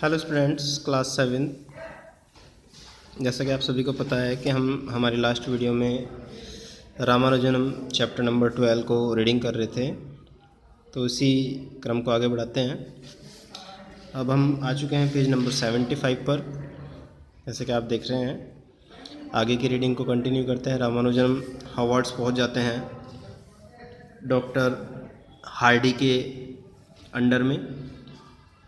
Hello students, class 7। जैसा कि आप सभी को पता है कि हम हमारी लास्ट वीडियो में रामानुजनम चैप्टर नंबर 12 को रीडिंग कर रहे थे, तो इसी क्रम को आगे बढ़ाते हैं। अब हम आ चुके हैं पेज नंबर 75 पर। जैसे कि आप देख रहे हैं, आगे की रीडिंग को कंटिन्यू करते हैं। रामानुजनम हॉवर्ड्स पहुंच जाते हैं डॉक्टर हार्डी के अंडर में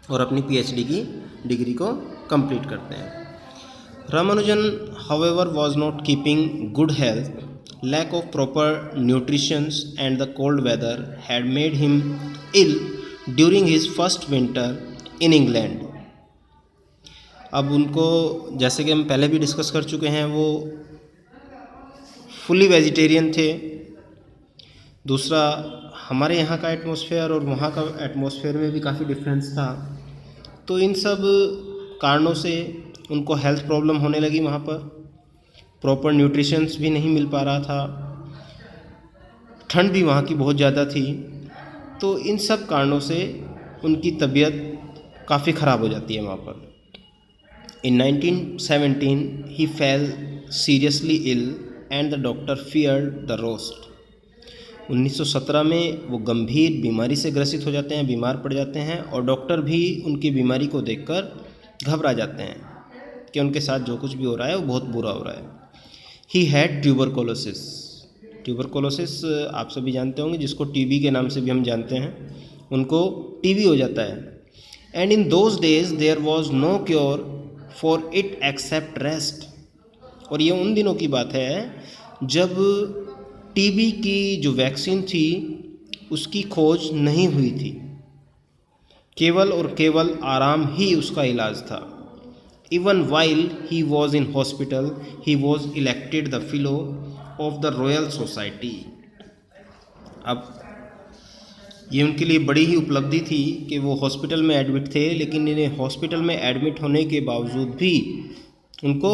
और अपनी पीएचडी की डिग्री को कंप्लीट करते हैं। Ramanujan however was not keeping good health. Lack of proper nutrition and the cold weather had made him ill during his first winter in England. अब उनको, जैसे कि हम पहले भी डिस्कस कर चुके हैं, वो फुली वेजिटेरियन थे। दूसरा, हमारे यहाँ का एटमॉस्फेयर और वहाँ का एटमॉस्फेयर में भी काफ़ी डिफरेंस था। तो इन सब कारणों से उनको हेल्थ प्रॉब्लम होने लगी। वहाँ पर प्रॉपर न्यूट्रिशंस भी नहीं मिल पा रहा था, ठंड भी वहाँ की बहुत ज़्यादा थी। तो इन सब कारणों से उनकी तबीयत काफ़ी ख़राब हो जाती है वहाँ पर। In 1917 he fell seriously ill and the doctor feared the worst. 1917 में वो गंभीर बीमारी से ग्रसित हो जाते हैं, बीमार पड़ जाते हैं, और डॉक्टर भी उनकी बीमारी को देखकर घबरा जाते हैं कि उनके साथ जो कुछ भी हो रहा है वो बहुत बुरा हो रहा है। He had tuberculosis. ट्यूबरकोलोसिस आप सभी जानते होंगे, जिसको टीबी के नाम से भी हम जानते हैं। उनको टीबी हो जाता है। And in those days there was no cure for it except rest. और ये उन दिनों की बात है जब टीबी की जो वैक्सीन थी उसकी खोज नहीं हुई थी। केवल और केवल आराम ही उसका इलाज था। Even while he was in hospital he was elected the fellow of the royal society. अब ये उनके लिए बड़ी ही उपलब्धि थी कि वो हॉस्पिटल में एडमिट थे, लेकिन इन्हें हॉस्पिटल में एडमिट होने के बावजूद भी उनको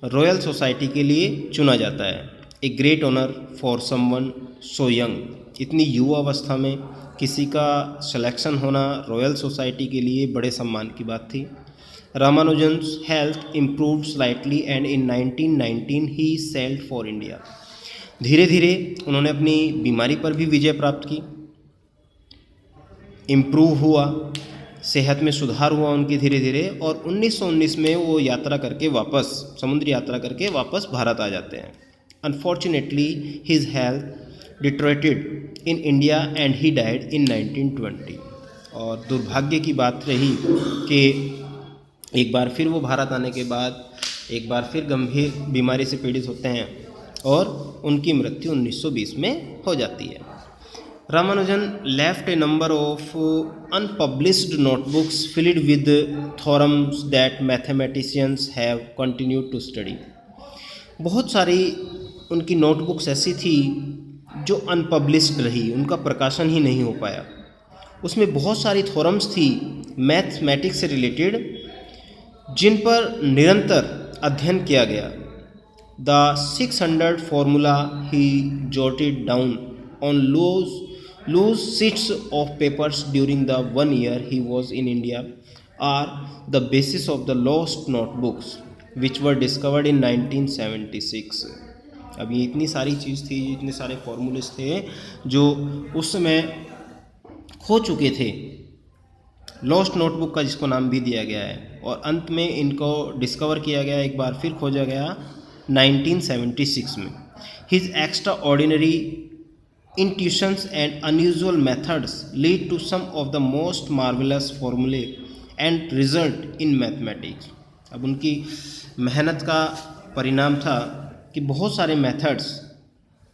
रॉयल सोसाइटी के लिए चुना जाता है। A great honour for someone so young. इतनी युवा अवस्था में किसी का सिलेक्शन होना रॉयल सोसाइटी के लिए बड़े सम्मान की बात थी। Ramanujan's health improved slightly and in 1919 he sailed for India. धीरे धीरे उन्होंने अपनी बीमारी पर भी विजय प्राप्त की। इम्प्रूव हुआ, सेहत में सुधार हुआ उनकी धीरे धीरे, और 1919 में वो यात्रा करके वापस, समुद्री यात्रा करके वापस भारत आ जाते हैं। Unfortunately, his health deteriorated in India and he died in 1920. और दुर्भाग्य की बात रही कि एक बार फिर वो भारत आने के बाद एक बार फिर गंभीर बीमारी से पीड़ित होते हैं और उनकी मृत्यु 1920 में हो जाती है। Ramanujan left a number of unpublished notebooks filled with theorems that mathematicians have continued to study. बहुत सारी उनकी नोटबुक्स ऐसी थी जो अनपब्लिश्ड रही, उनका प्रकाशन ही नहीं हो पाया। उसमें बहुत सारी थ्योरम्स थी मैथमेटिक्स से रिलेटेड, जिन पर निरंतर अध्ययन किया गया। The 600 formula he jotted down on loose sheets of papers during the 1 year he was in India are the basis of the lost notebooks which were discovered in 1976। अब ये इतनी सारी चीज़ थी, इतने सारे फॉर्मूलेस थे जो उस समय खो चुके थे। लॉस्ट नोटबुक का जिसको नाम भी दिया गया है, और अंत में इनको डिस्कवर किया गया, एक बार फिर खोजा गया 1976 में। His extra ordinary intuitions and unusual methods lead to some of the most marvelous formulae and result in mathematics. अब उनकी मेहनत का परिणाम था कि बहुत सारे मेथड्स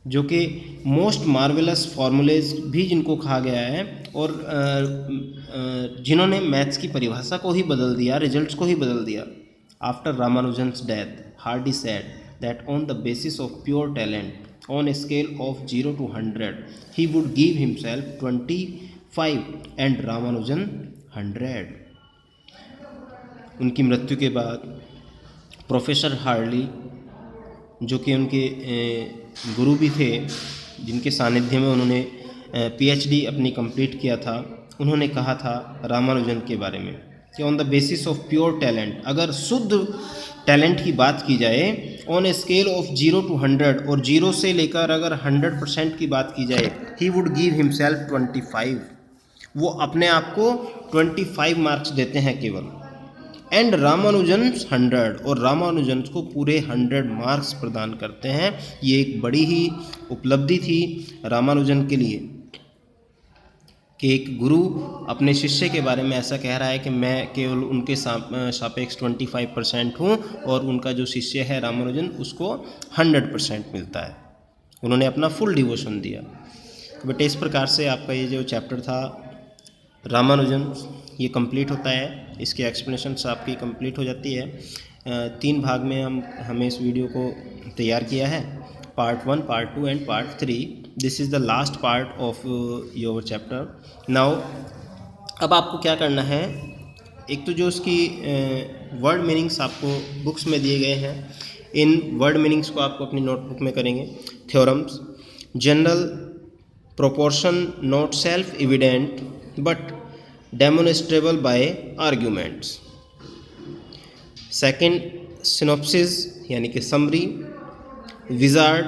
जो कि मोस्ट मार्वेलस फार्मूलेज भी जिनको कहा गया है, और जिन्होंने मैथ्स की परिभाषा को ही बदल दिया, रिजल्ट्स को ही बदल दिया। After Ramanujan's death Hardy said that on the basis of pure talent on a scale of 0 to 100 he would give himself 25 and Ramanujan 100. उनकी मृत्यु के बाद प्रोफेसर हार्ली, जो कि उनके गुरु भी थे, जिनके सानिध्य में उन्होंने पीएचडी अपनी कंप्लीट किया था, उन्होंने कहा था रामानुजन के बारे में कि on the basis of pure talent, अगर शुद्ध टैलेंट की बात की जाए, on a scale of 0 to 100, और 0 से लेकर अगर 100% की बात की जाए, ही वुड गिव हिमसेल्फ 25, वो अपने आप को 25 मार्क्स देते हैं केवल। एंड रामानुजन 100, और रामानुजन को पूरे 100 मार्क्स प्रदान करते हैं। ये एक बड़ी ही उपलब्धि थी रामानुजन के लिए कि एक गुरु अपने शिष्य के बारे में ऐसा कह रहा है कि मैं केवल उनके सापेक्ष 25% हूँ, और उनका जो शिष्य है रामानुजन, उसको 100% मिलता है। उन्होंने अपना फुल डिवोशन दिया। बेटे इस प्रकार से आपका ये जो चैप्टर था रामानुजन, ये कंप्लीट होता है। इसकी एक्सप्लेनेशंस आपकी कंप्लीट हो जाती है। 3 भाग में हमें इस वीडियो को तैयार किया है, part 1, part 2 and part 3। This is the last part of your chapter. Now अब आपको क्या करना है, एक तो जो उसकी वर्ड मीनिंग्स आपको बुक्स में दिए गए हैं, इन वर्ड मीनिंग्स को आपको अपनी नोटबुक में करेंगे। Theorems, general proportion not self evident but demonstrable by arguments. Second, synopsis यानी कि summary, wizard,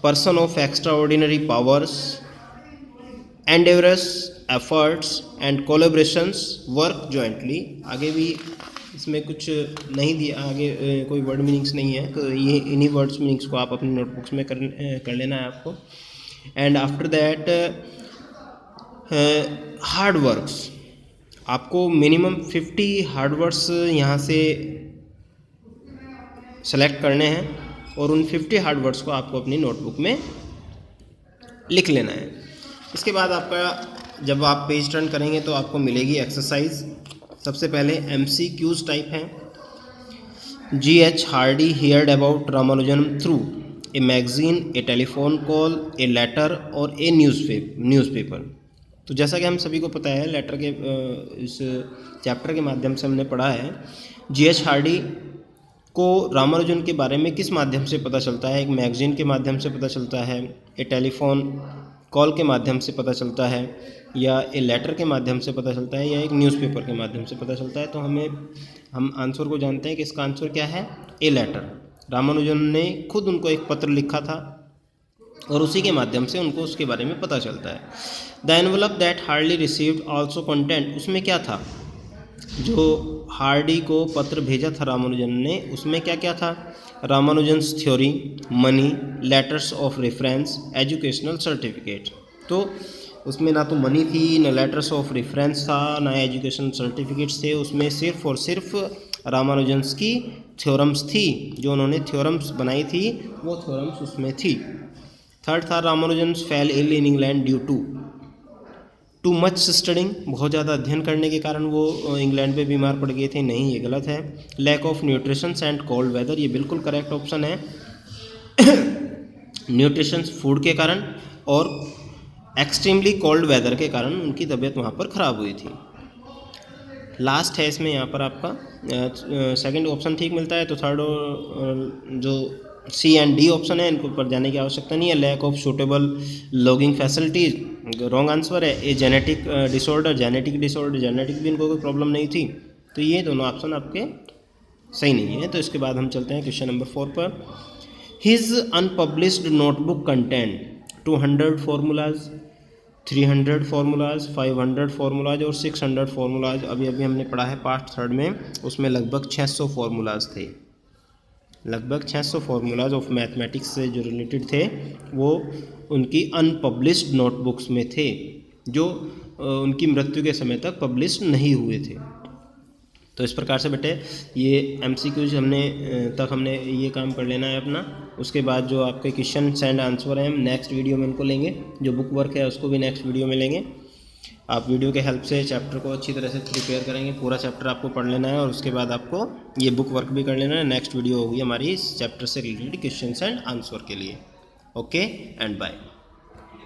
person of extraordinary powers, endeavours, efforts and collaborations, work jointly. आगे भी इसमें कुछ नहीं दिया, आगे कोई वर्ड मीनिंग्स नहीं है, तो ये इन्हीं वर्ड्स मीनिंग्स को आप अपनी नोटबुक्स में कर लेना है आपको। And after that hard works, आपको मिनिमम 50 हार्ड वर्क्स यहाँ से सेलेक्ट करने हैं, और उन 50 हार्ड वर्ड्स को आपको अपनी नोटबुक में लिख लेना है। इसके बाद आपका जब आप पेज टर्न करेंगे तो आपको मिलेगी एक्सरसाइज। सबसे पहले MCQs टाइप हैं। G.H. Hardy heard about Ramanujan through a magazine, a telephone call, a letter or a newspaper. तो जैसा कि हम सभी को पता है, लेटर के इस चैप्टर के माध्यम से हमने पढ़ा है, G.H. हार्डी को रामानुजन के बारे में किस माध्यम से पता चलता है? एक मैगजीन के माध्यम से पता चलता है, ए टेलीफोन कॉल के माध्यम से पता चलता है, या ए लेटर के माध्यम से पता चलता है, या एक न्यूज़पेपर के माध्यम से पता चलता है। तो हम आंसर को जानते हैं कि इसका आंसर क्या है, ए लेटर। रामानुजन ने खुद उनको एक पत्र लिखा था और उसी के माध्यम से उनको उसके बारे में पता चलता है। The envelope that hardly received also content, उसमें क्या था? जो हार्डी को पत्र भेजा था रामानुजन ने, उसमें क्या क्या था? Ramanujan's theory, money, letters of reference, educational certificate. तो उसमें ना तो मनी थी, ना लेटर्स ऑफ रेफरेंस था, ना एजुकेशनल सर्टिफिकेट्स थे। उसमें सिर्फ और सिर्फ रामानुजन्स की थ्योरम्स थी, जो उन्होंने थ्योरम्स बनाई थी, वो थ्योरम्स उसमें थी। थर्ड था, Ramanujan's fell ill in England due to much studying, बहुत ज़्यादा अध्ययन करने के कारण वो इंग्लैंड में बीमार पड़ गए थे। नहीं, ये गलत है। Lack of nutritions and cold weather, ये बिल्कुल करेक्ट ऑप्शन है। न्यूट्रिशंस फूड के कारण और एक्सट्रीमली कोल्ड वेदर के कारण उनकी तबीयत वहाँ पर ख़राब हुई थी। लास्ट है इसमें यहाँ पर आपका सेकंड ऑप्शन ठीक मिलता है, तो थर्ड जो C एंड D ऑप्शन है, इनको पर जाने की आवश्यकता नहीं है। Lack of suitable lodging facilities, wrong answer है। ए जेनेटिक डिसऑर्डर, जेनेटिक भी इनको कोई प्रॉब्लम नहीं थी। तो ये दोनों ऑप्शन आपके सही नहीं है। तो इसके बाद हम चलते हैं क्वेश्चन नंबर 4 पर। His unpublished notebook content 200 formulas, 300 formulas, 500 formulas और 600 फार्मूलाज। अभी हमने पढ़ा है पार्ट 3 में, उसमें लगभग 600 फार्मूलाज थे। लगभग 600 फार्मूलाज ऑफ मैथमेटिक्स से जो रिलेटेड थे, वो उनकी अनपब्लिश्ड नोटबुक्स में थे, जो उनकी मृत्यु के समय तक पब्लिश नहीं हुए थे। तो इस प्रकार से बेटे ये MCQs हमने ये काम कर लेना है अपना। उसके बाद जो आपके क्वेश्चन एंड आंसर हैं, हम नेक्स्ट वीडियो में उनको लेंगे। जो बुक वर्क है उसको भी नेक्स्ट वीडियो में लेंगे। आप वीडियो के हेल्प से चैप्टर को अच्छी तरह से प्रिपेयर करेंगे। पूरा चैप्टर आपको पढ़ लेना है और उसके बाद आपको ये बुक वर्क भी कर लेना है। नेक्स्ट वीडियो होगी हमारी इस चैप्टर से रिलेटेड क्वेश्चन एंड आंसर के लिए। Okay and bye.